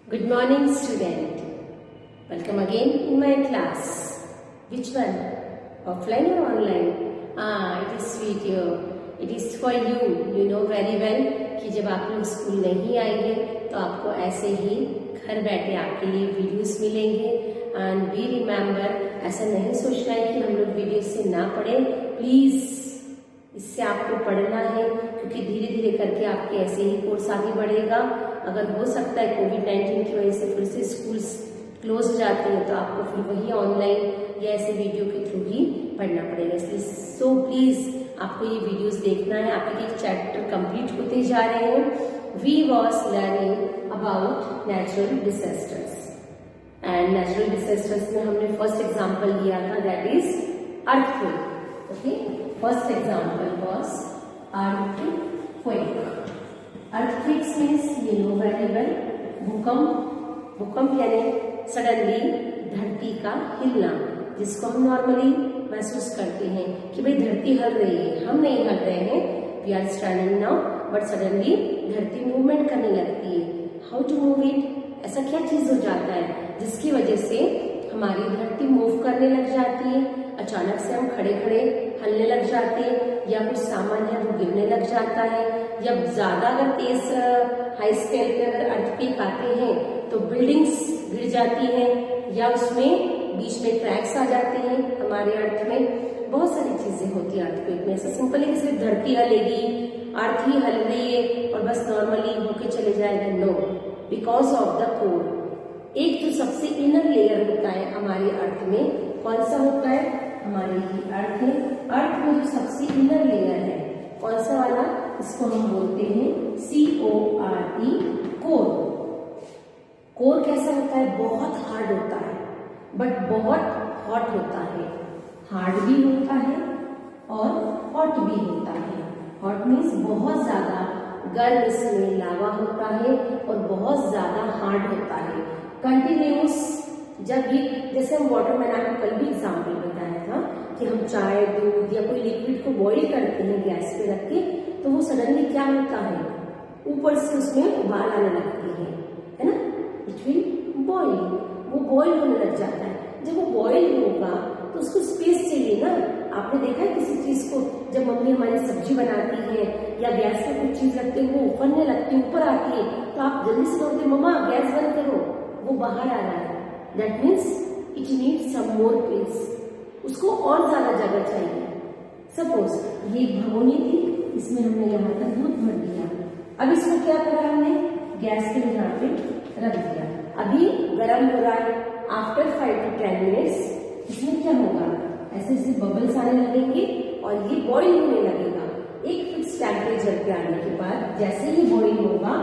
Good morning, student. Welcome again in my class. Which one? Offline or online? It is video. It is for you. You know very well कि जब आप लोग school नहीं आएंगे तो आपको ऐसे ही घर बैठे आपके लिए वीडियोस मिलेंगे. एंड बी रिमेम्बर, ऐसा नहीं सोचना है कि हम लोग वीडियो से ना पढ़ें. प्लीज इससे आपको पढ़ना है, क्योंकि धीरे धीरे करके आपके ऐसे ही कोर्स आगे बढ़ेगा. अगर हो सकता है कोविड-19 की वजह से फिर से स्कूल्स क्लोज हो जाते हैं तो आपको फिर वही ऑनलाइन या ऐसे वीडियो के थ्रू ही पढ़ना पड़ेगा. इसलिए सो प्लीज आपको ये वीडियोस देखना है. आपके एक चैप्टर कंप्लीट होते जा रहे हैं. We was learning about natural disasters, and natural disasters में हमने फर्स्ट एग्जाम्पल लिया था, that is earthquake. Okay, first example was earthquake. Earthquakes means you know very well, भूकंप. भूकंप यानी सडनली धरती का हिलना, जिसको हम नॉर्मली महसूस करते हैं कि भाई धरती हिल रही है. हम नहीं हिल रहे हैं, we are standing now, but suddenly धरती मूवमेंट करने लगती है. How to move it? ऐसा क्या चीज हो जाता है जिसकी वजह से हमारी धरती मूव करने लग जाती है? अचानक से हम खड़े खड़े हलने लग जाते हैं, या कुछ सामान है वो गिरने लग जाता है, या ज्यादा अगर तेज हाई स्केल पे अगर अर्थक्वेक आते हैं तो बिल्डिंग्स गिर जाती हैं, या उसमें बीच में क्रैक्स आ जाते हैं हमारे अर्थ में. बहुत सारी चीजें होती है अर्थक्वेक में. ऐसा सिंपल है कि सिर्फ धरती हलेगी, अर्थ ही हल रही है और बस नॉर्मली होके चले जाएगा. No, because of the core. एक जो सबसे इनर लेयर होता है हमारे अर्थ में, कौन सा होता है? हमारे ही अर्थ है. अर्थ में जो सबसे इनर लेयर है, कौन सा वाला? इसको हम बोलते हैं CORE, कोर. कोर कैसा होता है? बहुत हार्ड होता है, बट बहुत हॉट होता है. हार्ड भी होता है और हॉट भी होता है. हॉट मीन्स बहुत ज्यादा गर्म, इसमें लावा होता है, और बहुत ज्यादा हार्ड होता है. कंटिन्यूस, जब ये जैसे हम वाटर, मैंने आपको कल भी एग्जाम्पल बताया था कि हम चाय, दूध या कोई लिक्विड को बॉईल करते हैं गैस पे रख के, तो वो सडनली क्या होता है, ऊपर से उसमें उबाल आने लगती है ना. इट विल बॉईल, वो बॉईल होने लग जाता है. जब वो बॉईल होगा तो उसको स्पेस चाहिए ना. आपने देखा है किसी चीज को, जब मम्मी हमारी सब्जी बनाती है या गैस पे कुछ चीज रखते हैं, वो उफरने लगती है, ऊपर आती है, तो आप जल्दी से बोलते मम्मा गैस बंद करो, वो बाहर आ रहा है. That means it needs some more place. उसको और ज्यादा जगह चाहिए. सपोज ये भगोनी थी, इसमें हमने यहाँ तक दूध भर दिया. अब इसको क्या करा हमने? गैस के यहाँ पे रख दिया. अभी गर्म हो रहा है. आफ्टर 5 to 10 मिनट्स इसमें क्या होगा? ऐसे ऐसे बबल्स आने लगेंगे और ये बॉईल होने लगेगा. एक फिक्स टेम्परेचर पे आने के बाद जैसे ही बॉईल होगा,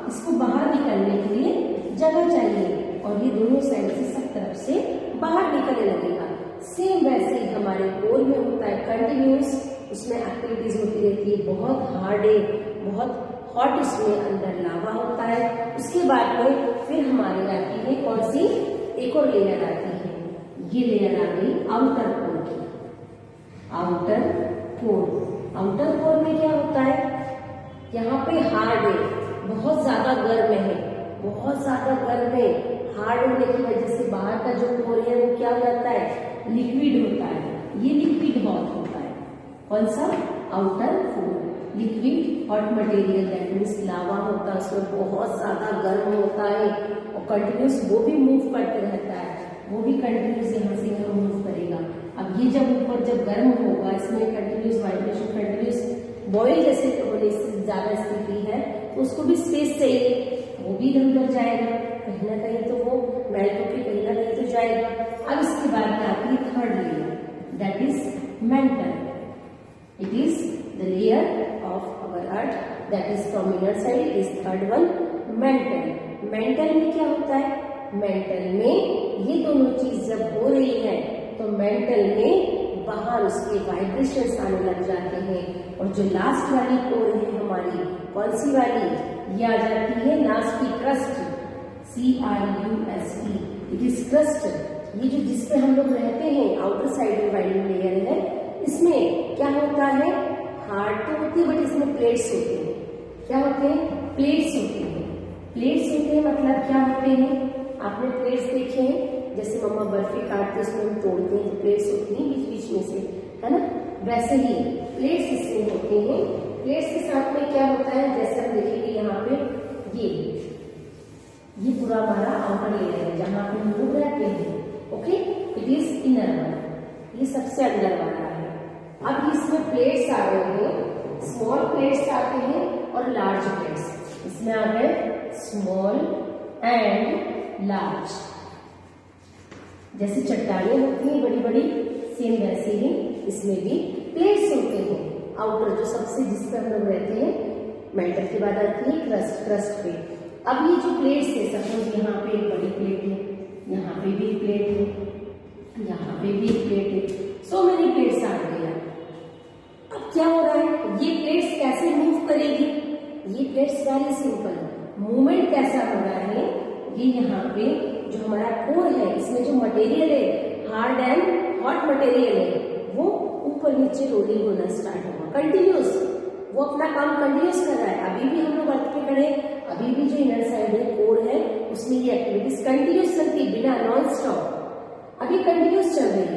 इसको बाहर निकलने के लिए जगह चाहिए, और ये दोनों साइड से सब तरफ से बाहर निकलने लगेगा. सेम वैसे ही हमारे कोर में होता है, कंटिन्यूस, उसमें एक्टिविटीज होती रहती है. बहुत हार्ड है, बहुत हॉट, उसमें अंदर लावा होता है. उसके बाद में फिर हमारी आती है कौन सी? एक और लेयर आती है. ये लेयर आ गई आउटर कोर की. Outer core. आउटर कोर में क्या होता है? यहाँ पे हार्ड है, बहुत ज्यादा गर्म है, बहुत ज्यादा गर्म है. हार्ड होने की वजह से बाहर का जो कोर है वो क्या हो जाता है? लिक्विड होता है. ये लिक्विड बहुत होता है. कौन सा? Outer core. Liquid hot material, that means lava होता है, उसमें बहुत ज्यादा गर्म होता है, और कंटिन्यूस वो भी मूव करते रहता है. वो भी कंटिन्यूस यहाँ से यहाँ मूव करेगा. अब ये जब ऊपर जब गर्म होगा, इसमें कंटिन्यूस वाइब्रेशन, कंटिन्यूस बॉयल जैसे होने से ज्यादा स्थिति है, तो उसको भी स्पेस चाहिए, वो भी इधर उधर जाएगा. कहीं ना कहीं तो वो मेल्ट होकर कहीं ना कहीं तो जाएगा. अब इसके बाद में आती है third layer, that is mental. It is the layer of our earth, that is from inner side, is third one, mental. mental में क्या होता है? mental में ये दोनों चीज जब हो रही है तो mental में बाहर उसके वाइब्रेशंस आने लग जाते हैं. और जो लास्ट वाली कोर है हमारी, कौन सी वाली? ये आ जाती है लास्ट की crust, CRUST. It is crust. ये जो जिसपे हम लोग रहते हैं, आउटर साइड वाली लेयर है, इसमें क्या होता है? हार्ड तो होती है, बट इसमें प्लेट्स होते हैं. क्या होते हैं? प्लेट्स होते हैं. प्लेट्स होते हैं मतलब क्या होते हैं, आपने प्लेट्स देखे हैं, जैसे मम्मा बर्फी काटते हैं उसमें हम तोड़ते हैं, प्लेट्स होती हैं बीच बीच में से, है ना, वैसे ही प्लेट्स इसमें होते हैं। प्लेट्स के साथ में क्या होता है, जैसे हम देखेंगे यहाँ पे ये पूरा हमारा आउटर लेयर है जहाँ पे हम लोग रहते हैं। Okay, it is inner one, ये सबसे अंदर वाला है। अब इसमें प्लेट्स आ रहे हैं, स्मॉल प्लेट्स आते हैं और लार्ज प्लेट्स। इसमें आ गए स्मॉल एंड लार्ज, जैसे चट्टानें होती हैं बड़ी बड़ी, सेम वैसे ही इसमें भी प्लेट्स होते हैं। आउटर जो सबसे जिस पर हम लोग रहते हैं, मेटल के बाद आती है क्रस्ट पे। अब ये जो प्लेट्स है, सपोज यहाँ पे एक बड़ी प्लेट है, यहाँ पे भी प्लेट है, यहाँ पे भी प्लेट है, सो मेनी प्लेट्स आ गया। अब क्या हो रहा है, ये प्लेट्स कैसे मूव करेगी, ये प्लेट्स वेरी सिंपल, मूवमेंट कैसा हो रहा है, ये यहाँ पे जो हमारा कोर है, इसमें जो मटेरियल है, हार्ड एंड हॉट मटेरियल है, वो ऊपर नीचे रोलिंग होना स्टार्ट होगा कंटिन्यूस, वो अपना काम कंटिन्यूस कर रहा है। अभी भी हम लोग अर्थ पे खड़े, अभी भी जो इनर साइड है, कोर है, उसमें ये एक्टिविटीज कंटिन्यूस चलती है, बिना नॉन स्टॉप, अभी कंटिन्यूस चल रही है,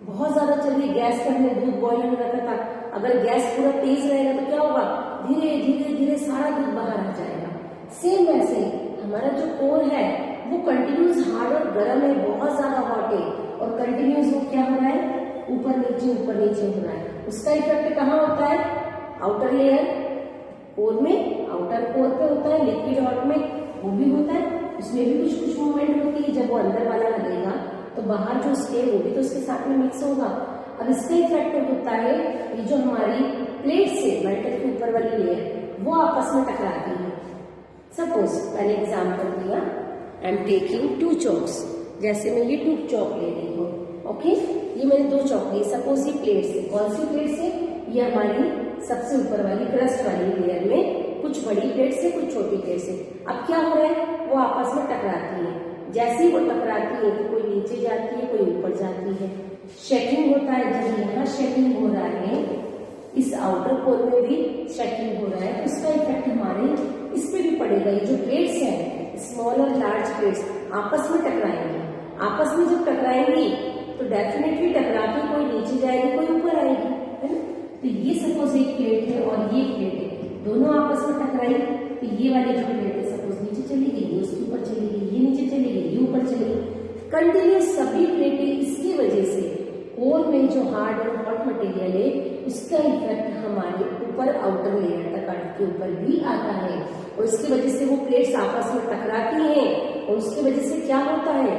बहुत ज्यादा चल रही है। गैस पर हमने दूध बॉईल होने रखा था, अगर गैस पूरा तेज रहेगा तो क्या होगा, धीरे धीरे धीरे सारा दूध बाहर आ जाएगा। सेम वैसे हमारा जो कोर है वो कंटिन्यूस हार्ड और गर्म है, बहुत ज्यादा हॉट है, और कंटिन्यूस वो क्या हो रहा है, ऊपर नीचे हो रहा है। उसका इफेक्ट कहाँ होता है, आउटर लेयर कोर में, आउटर कोर पे होता है, लिक्विड हॉट में वो भी होता है, उसमें भी कुछ कुछ मूवमेंट होती है। जब वो अंदर वाला लगेगा तो बाहर जो उसके वो भी तो उसके साथ में मिक्स होगा। अब इसका इफेक्ट होता है, ये जो हमारी प्लेट से मेटल के ऊपर वाली लेयर वो आपस में टकराती है। सपोज मैंने एग्जाम्पल दिया, आई एम टेकिंग 2 चॉक्स, जैसे मैं ये 2 चॉक ले रही हूँ। ओके, ये मैंने 2 चॉक ली, सपोज ये प्लेट से, कौन सी प्लेट से, ये हमारी सबसे ऊपर वाली क्रस्ट वाली लेयर में, कुछ बड़ी प्लेट से कुछ छोटी प्लेट से। अब क्या हो रहा है, वो आपस में टकराती है, जैसे ही वो टकराती है तो कोई नीचे जाती है, कोई ऊपर जाती है, शेकिंग होता है। जब यहाँ शेकिंग हो रहा है, इस आउटर कोर में भी शेकिंग हो रहा है, तो इसका इफेक्ट हमारे इस पे भी पड़ेगा। ये जो प्लेट्स है, स्मॉल और लार्ज प्लेट्स आपस में टकराएंगी, आपस में जब टकराएंगी तो डेफिनेटली टकरा के कोई नीचे जाएगी, कोई ऊपर आएगी, है ना। तो ये सपोज एक प्लेट है और ये प्लेट है, दोनों आपस में टकराई, तो ये वाली जो प्लेट है सपोज नीचे चली गई, ये उसके ऊपर चली गई, ये नीचे चली गई, ये ऊपर चली गई, कंटिन्यूस सभी प्लेटें। इसकी वजह से कोर में जो हार्ड और हॉट मटेरियल है, उसका इफेक्ट हमारे ऊपर आउटर लेयर तक अर्थ के ऊपर भी आता है, और इसकी वजह से वो प्लेट्स आपस में टकराती हैं, और उसकी वजह से क्या होता है,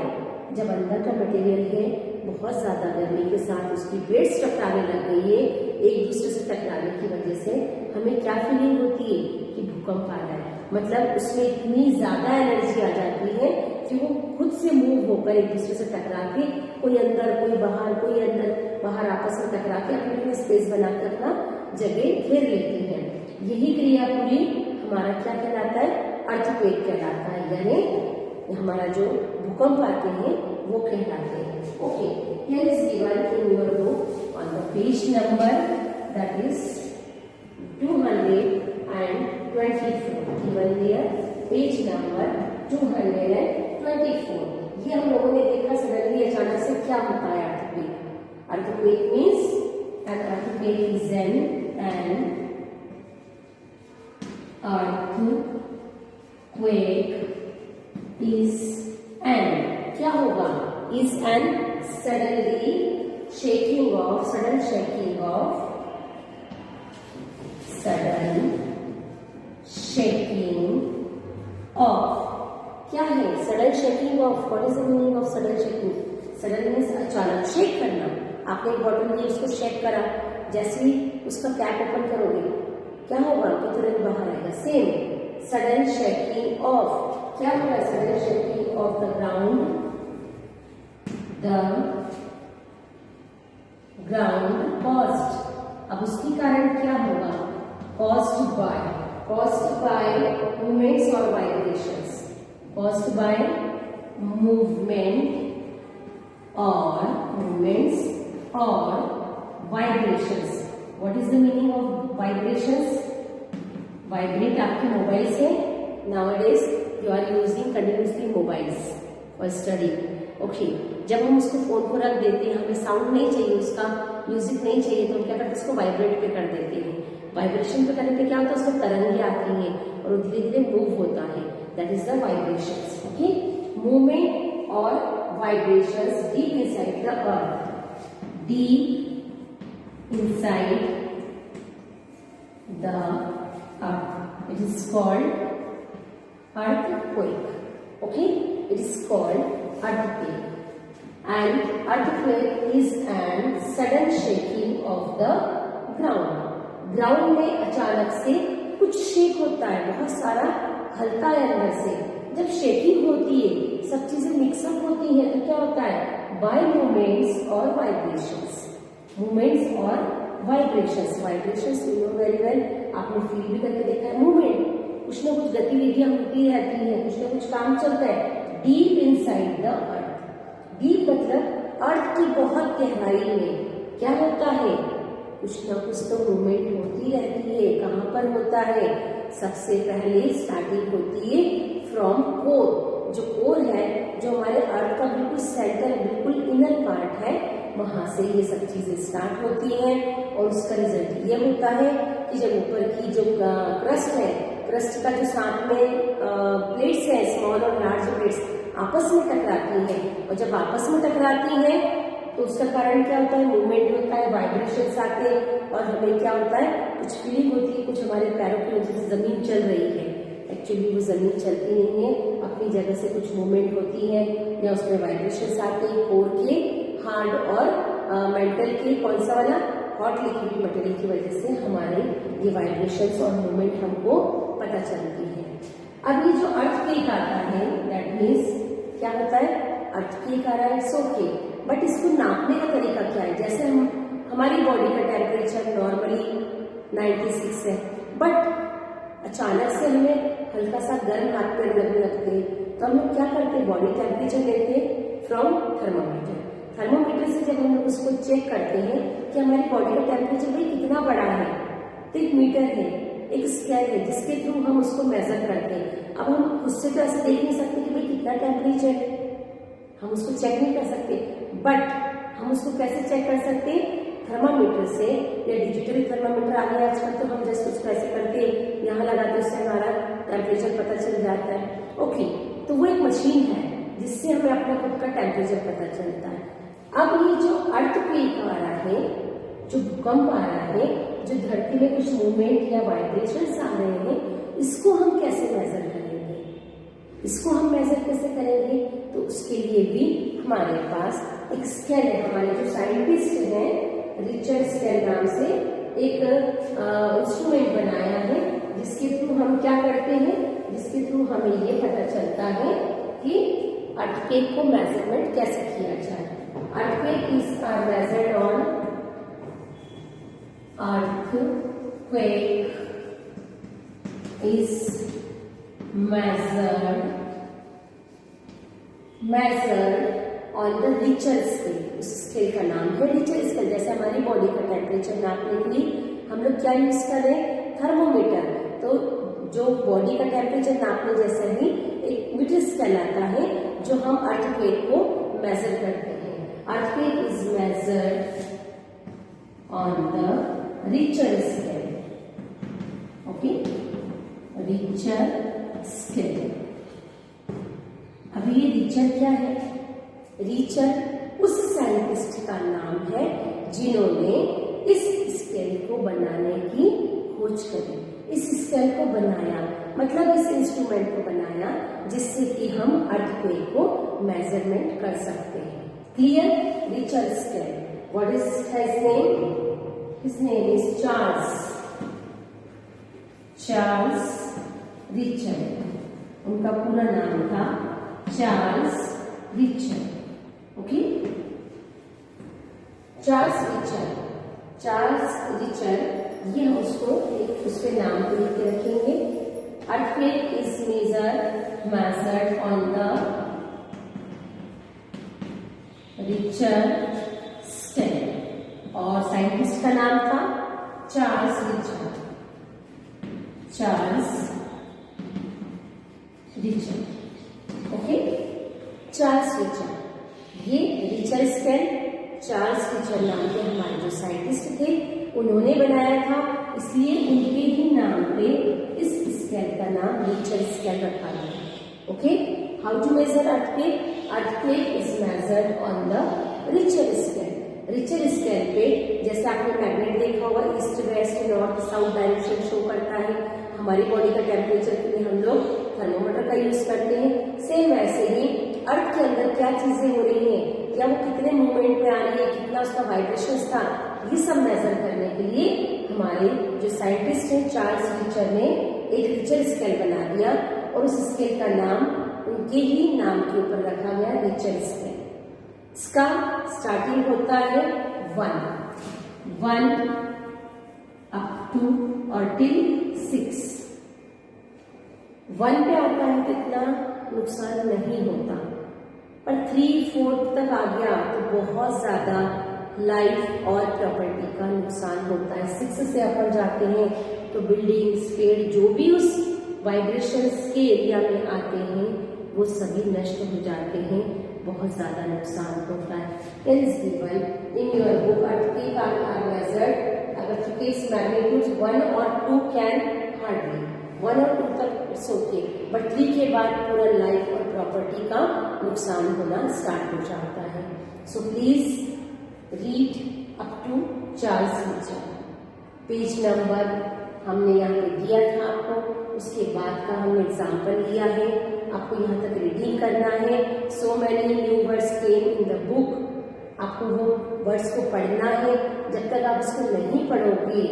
जब अंदर का मटेरियल है बहुत ज्यादा गर्मी के साथ उसकी प्लेट्स टकराने लग गई है, एक दूसरे से टकराने की वजह से हमें क्या फीलिंग होती है कि भूकंप आ रहा है। मतलब उसमें इतनी ज्यादा एनर्जी आ जाती है कि वो खुद से मूव होकर एक दूसरे से टकरा के, कोई अंदर कोई बाहर, कोई अंदर बाहर आपस में टकरा के अपने स्पेस बनाकर अपना जगह घेर लेते हैं। यही क्रिया पूरी हमारा क्या कहलाता है, अर्थक्वेक कहलाता है, यानी हमारा जो भूकंप आते हैं वो कहलाते हैं। Okay, here is given in your book on the page number that is 224, given here page number 224। ये हम लोगों ने देखा सडनली अचानक से क्या होता है earthquake. Earthquake means an earthquake is an earthquake is an, क्या होगा, is an sudden shaking of क्या है, sudden shaking of. What is the meaning of sudden shaking? Sudden means अचानक, शेक करना। आपने एक बॉटल ली, उसको शेक करा, जैसे ही उसका कैप ओपन करोगे क्या होगा, तो तुरंत बाहर आएगा। सेम सडन शेकिंग ऑफ, क्या होगा, sudden shaking of the ground caused. अब उसके कारण क्या होगा, कॉज्ड बाय मूवमेंट्स और वाइब्रेशंस, कॉज्ड बाय मूवमेंट्स और vibrations. What is the meaning of vibrations? Vibrate आपके मोबाइल से nowadays you are using continuously mobiles for study. Okay, जब हम उसको फोन को रख देते हैं, हमें साउंड नहीं चाहिए, उसका म्यूजिक नहीं चाहिए, तो हम क्या करते हैं, उसको वाइब्रेट पे कर देते हैं। वाइब्रेशन पे करने पे क्या होता है, उसमें तरंगे आती हैं और वो धीरे धीरे मूव होता है, that is the vibrations. Okay, movement और vibrations deep inside the earth, deep inside the earth. It is called earthquake. Okay, it is called earthquake. And earthquake is an sudden shaking of the ground. Ground में अचानक से कुछ shake होता है, बहुत सारा हल्का है अंदर से। जब शेकिंग होती है, सब चीजें मिक्सअप होती हैं, तो क्या होता है, बाय मूवमेंट्स और वाइब्रेशंस। मूवमेंट्स और vibrations, vibrations you know very well, आपने फील भी करके देखा है। मूवमेंट, कुछ ना कुछ गतिविधियां होती रहती है, कुछ ना कुछ काम चलता है। Deep inside the earth, deep मतलब अर्थ की बहुत गहराई में क्या होता है, कुछ ना कुछ तो मूवमेंट होती रहती है। कहाँ पर होता है, सबसे पहले स्टार्टिंग होती है फ्रॉम कोर। जो कोर है, जो हमारे अर्थ का बिल्कुल सेंटर, बिल्कुल इनर पार्ट है, वहां से ये सब चीजें स्टार्ट होती हैं। और उसका रिजल्ट ये होता है कि जब ऊपर की जो क्रस्ट है, क्रस्ट का जो साथ में प्लेट्स है, स्मॉल और लार्ज प्लेट्स आपस में टकराती हैं, और जब आपस में टकराती हैं तो उसका कारण क्या होता है, मूवमेंट होता है, वाइब्रेशंस आते हैं, और हमें क्या होता है, कुछ फीलिंग होती है, कुछ हमारे पैरों की वजह से जमीन चल रही है। एक्चुअली वो जमीन चलती नहीं है, अपनी जगह से कुछ मूवमेंट होती है, या उसमें वाइब्रेशंस आते हैं कोर के, हार्ड और मेंटल के, कौन सा वाला, हॉट लिक्विड मटेरियल की वजह से हमारे ये वाइब्रेशंस और मूवमेंट हमको पता चलती है। अब ये जो अर्थक्वेक आता है, दैट मीन्स क्या होता है, अर्थक्वेक आ रहा है, इट्स ओके, बट इसको नापने का तरीका क्या है। जैसे हमारी बॉडी का टेम्परेचर नॉर्मली 96 है, बट अचानक से हमें हल्का सा गर्म हाथ पैर लगने लगते हैं, तो हम लोग क्या करते हैं, बॉडी टेम्परेचर लेते हैं फ्रॉम थर्मोमीटर। थर्मोमीटर से जब हम लोग उसको चेक करते हैं कि हमारी बॉडी का टेम्परेचर भाई कितना बड़ा है, तो एक मीटर है, एक स्केल है, जिसके थ्रू हम उसको मेजर करते हैं। अब हम उससे तो ऐसे देख नहीं सकते कि भाई कितना टेम्परेचर है, हम उसको चेक नहीं कर सकते, बट हम उसको कैसे चेक कर सकते हैं, थर्मामीटर से, या डिजिटल थर्मामीटर आ गया आजकल, तो हम जस्ट उसको ऐसे करके यहाँ लगाते, उससे हमारा टेम्परेचर पता चल जाता है। ओके, तो वो एक मशीन है जिससे हमें अपना खुद का टेम्परेचर पता चलता है। अब ये जो अर्थक्वेक आ रहा है, जो भूकंप आ रहा है, जो धरती में कुछ मूवमेंट या वाइब्रेशंस आ रहे हैं, इसको हम कैसे मेजर करेंगे, इसको हम मेजर कैसे करेंगे, तो उसके लिए भी हमारे पास एक स्केल है। हमारे जो साइंटिस्ट हैं, रिचर्ड स्केल नाम से एक इंस्ट्रूमेंट बनाया है, जिसके थ्रू हम क्या करते हैं, जिसके थ्रू हमें ये पता चलता है कि अर्थक्वेक को मेजरमेंट कैसे किया जाए। Earthquake is measured on earthquake is measured on the Richter scale। उस स्केल का नाम है रिचर स्केल। जैसे हमारी बॉडी का टेम्परेचर नापने के लिए हम लोग क्या यूज कर रहे हैं, थर्मोमीटर, तो जो बॉडी का टेम्परेचर नापने जैसा ही एक मीटर स्केल आता है, जो हम अर्थक्वेक को मेजर करते हैं। Earthquake is measured on the Richter scale. Okay, Richter scale। अभी ये रिचर क्या है, रिचर उस साइंटिस्ट का नाम है जिन्होंने इस स्केल को बनाने की खोज करी। इस स्केल को बनाया मतलब इस इंस्ट्रूमेंट को बनाया जिससे कि हम अर्थक्वेक को मेजरमेंट कर सकते हैं। Clear? Richter scale. What is his name? His name is Charles Richter। उनका पूरा नाम था Charles Richter. Okay, Charles Richter, ये हम उसको उस पे नाम को लिख के रखेंगे। Earthquake is measured on the Richter scale, और साइंटिस्ट का नाम था Charles Richter, okay. Charles Richter, ये रिचर स्केल चार्ल्स रिचर नाम के हमारे जो साइंटिस्ट थे उन्होंने बनाया था, इसलिए उनके ही नाम पे इस स्केल का नाम रिचर स्केल रखा गया। Okay, how to measure earthquake? Earthquake is measured on the Richter scale. Richter scale पे जैसे आपने मैग्नेट देखा होगा, east west north south direction show करता है। हमारी बॉडी का टेम्परेचर के लिए हम लोग थर्मोमीटर का यूज करते हैं। सेम वैसे ही अर्थ के अंदर क्या चीजें हो रही हैं, क्या वो कितने मूवमेंट में आ रही है, कितना उसका वाइब्रेशन था, ये सब मेजर करने के लिए हमारे जो साइंटिस्ट हैं चार्ल्स रिचर ने एक रिचर स्केल बना दिया और उस स्केल का नाम उनके ही नाम के ऊपर रखा गया, रिचर स्केल। इसका स्टार्टिंग होता है 1 अप टू और टिल 6। 1 पे आता है तो इतना नुकसान नहीं होता, पर 3-4 तक आ गया तो बहुत ज्यादा लाइफ और प्रॉपर्टी का नुकसान होता है। 6 से अपन जाते हैं तो बिल्डिंग्स, पेड़, जो भी उस वाइब्रेशंस के एरिया में आते हैं वो सभी नष्ट हो जाते हैं, बहुत ज्यादा नुकसान होता है। Is given in your book earthquake are measured, earthquakes magnitude 1 और 2 कैन हार्डली, 1 और 2 तक इट्स ओके, बट 3 के बाद पूरा लाइफ और प्रॉपर्टी का नुकसान होना स्टार्ट हो जाता है। So please read up to Charles Richter. Page number हमने यहाँ पे दिया था आपको, उसके बाद का हमने एग्जाम्पल लिया है, आपको यहाँ तक रीडिंग करना है। So many new words came in the book, आपको वो वर्ड्स को पढ़ना है। जब तक आप इसको नहीं पढ़ोगे,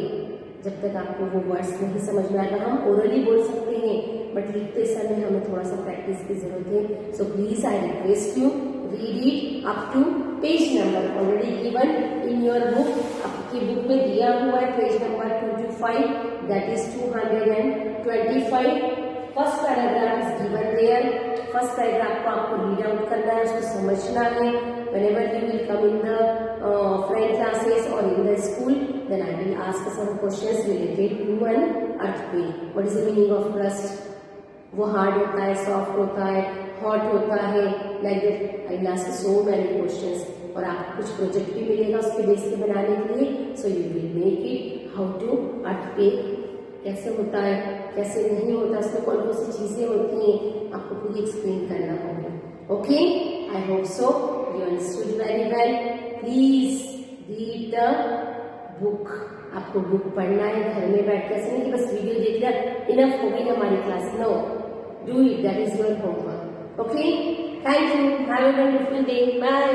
जब तक आपको वो वर्ड्स नहीं समझ में आएगा, हम ओरली बोल सकते हैं बट लिखते समय हमें थोड़ा सा प्रैक्टिस की जरूरत है। So please I request you read it up to page number already given in your book, आपकी बुक में दिया हुआ है page number 225, that is 225। First paragraph is given there. First paragraph को आपको रीड आउट करना है, उसको समझना है। whenever you will come in the offline classes or in the school, then I will ask some questions related to an earthquake. What is the meaning of crust? वो hard होता है, soft होता है, हॉट होता है, like that I will ask so many questions, और आपको कुछ प्रोजेक्ट भी मिलेगा उसके बेस पे बनाने के लिए। So you will make it how to earthquake कैसे होता है, कैसे नहीं होता, उसमें कौन कौन सी चीजें होती हैं, आपको पूरी एक्सप्लेन करना होगा। Okay, I hope so you understood very well. Please read the book. आपको बुक पढ़ना है घर में बैठ के, ऐसे नहीं कि बस वीडियो देख लिया इनफ हो गई हमारी क्लास। No, do it, that is your homework. Okay, thank you, have a wonderful day, bye.